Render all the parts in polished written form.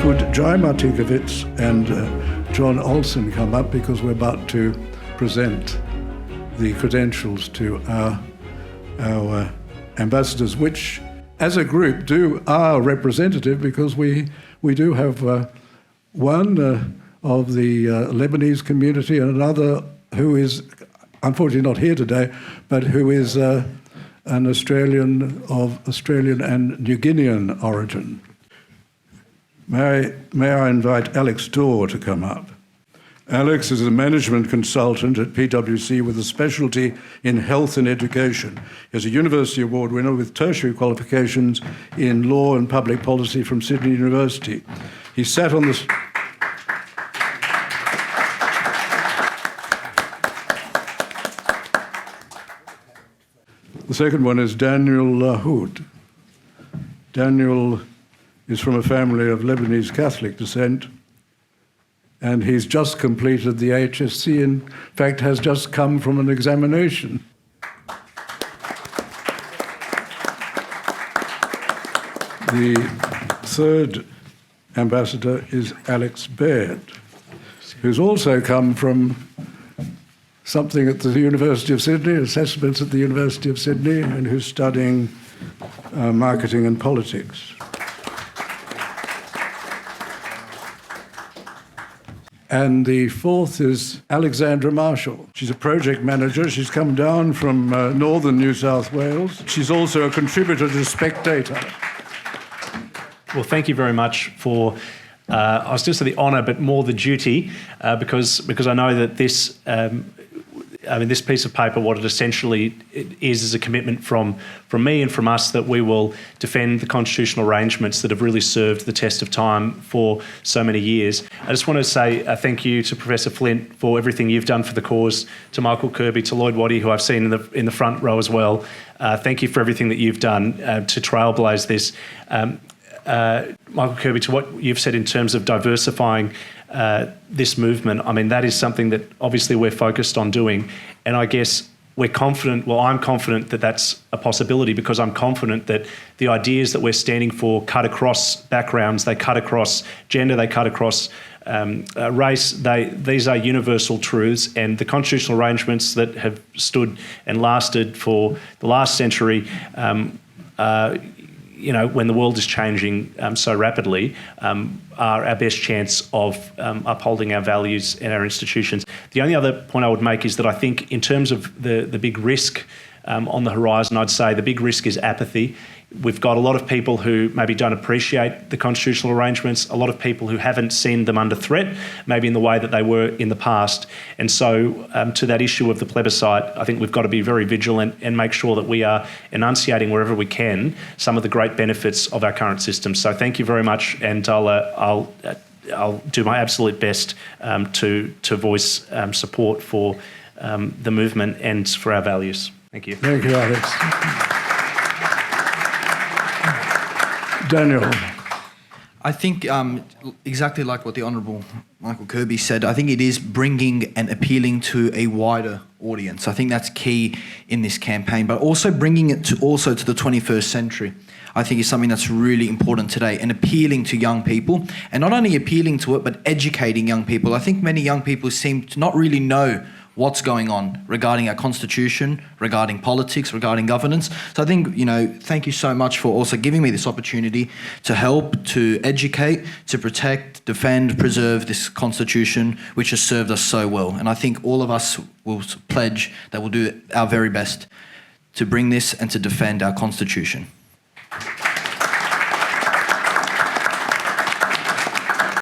Would Jai Martikovits and John Olson come up, because we're about to present the credentials to our ambassadors, which as a group are representative, because we do have one of the Lebanese community and another who is unfortunately not here today, but who is an Australian of Australian and New Guinean origin. May I invite Alex Dorr to come up? Alex is a management consultant at PwC with a specialty in health and education. He is a University Award winner with tertiary qualifications in law and public policy from Sydney University. He sat on the... The second one is Daniel Lahoud. Daniel is from a family of Lebanese Catholic descent, and he's just completed the HSC, in fact has just come from an examination. The third ambassador is Alex Baird, who's also come from something at the University of Sydney, assessments at the University of Sydney, and who's studying marketing and politics. And the fourth is Alexandra Marshall. She's a project manager. She's come down from northern New South Wales. She's also a contributor to Spectator. Well, thank you very much for, I was just the honour, but more the duty, because I know that this, this piece of paper, what it essentially is a commitment from me and from us that we will defend the constitutional arrangements that have really served the test of time for so many years. I just want to say thank you to Professor Flint for everything you've done for the cause, to Michael Kirby, to Lloyd Waddy, who I've seen in the front row as well. Thank you for everything that you've done to trailblaze this. Michael Kirby, to what you've said in terms of diversifying this movement, I mean, that is something that obviously we're focused on doing. And I guess we're confident, well, I'm confident that that's a possibility, because I'm confident that the ideas that we're standing for cut across backgrounds, they cut across gender, they cut across race. These are universal truths, and the constitutional arrangements that have stood and lasted for the last century, when the world is changing so rapidly, are our best chance of upholding our values and our institutions. The only other point I would make is that I think in terms of the big risk on the horizon, I'd say the big risk is apathy. We've got a lot of people who maybe don't appreciate the constitutional arrangements, a lot of people who haven't seen them under threat, maybe in the way that they were in the past. And so to that issue of the plebiscite, I think we've got to be very vigilant and make sure that we are enunciating wherever we can some of the great benefits of our current system. So thank you very much, and I'll do my absolute best to voice support for the movement and for our values. Thank you. Thank you, Alex. Daniel. I think exactly like what the Honourable Michael Kirby said, I think it is bringing and appealing to a wider audience. I think that's key in this campaign, but also bringing it to the 21st century, I think is something that's really important today, and appealing to young people, and not only appealing to it, but educating young people. I think many young people seem to not really know what's going on regarding our constitution, regarding politics, regarding governance. So I think, thank you so much for also giving me this opportunity to help, to educate, to protect, defend, preserve this constitution, which has served us so well. And I think all of us will pledge that we'll do our very best to bring this and to defend our constitution.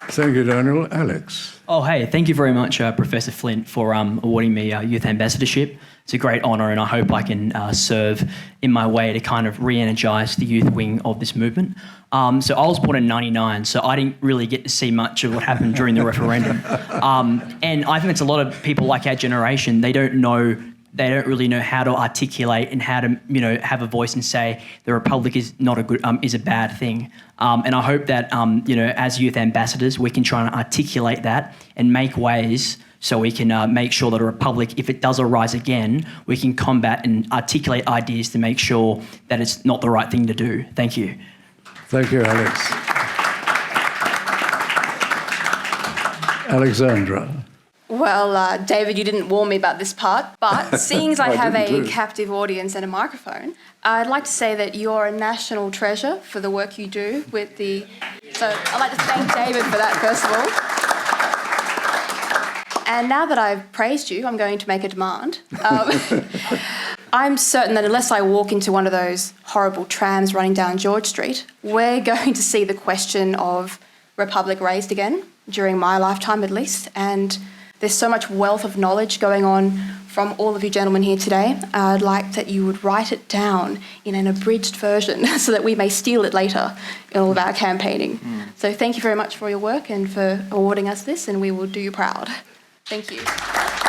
Thank you, Daniel. Alex. Oh, hey, thank you very much, Professor Flint, for awarding me Youth Ambassadorship. It's a great honour, and I hope I can serve in my way to kind of re-energise the youth wing of this movement. So I was born in '99, so I didn't really get to see much of what happened during the referendum. And I think it's a lot of people like our generation, they don't know they don't really know how to articulate and how to, have a voice and say the Republic is not a good, is a bad thing. And I hope that, as youth ambassadors, we can try and articulate that and make ways so we can make sure that a Republic, if it does arise again, we can combat and articulate ideas to make sure that it's not the right thing to do. Thank you. Thank you, Alex. Alexandra. Well, David, you didn't warn me about this part, but seeing as I have a captive audience and a microphone, I'd like to say that you're a national treasure for the work you do with the... So I'd like to thank David for that, first of all. And now that I've praised you, I'm going to make a demand. I'm certain that unless I walk into one of those horrible trams running down George Street, we're going to see the question of Republic raised again, during my lifetime at least, and there's so much wealth of knowledge going on from all of you gentlemen here today. I'd like that you would write it down in an abridged version so that we may steal it later in all of our campaigning. So thank you very much for your work and for awarding us this, and we will do you proud. Thank you.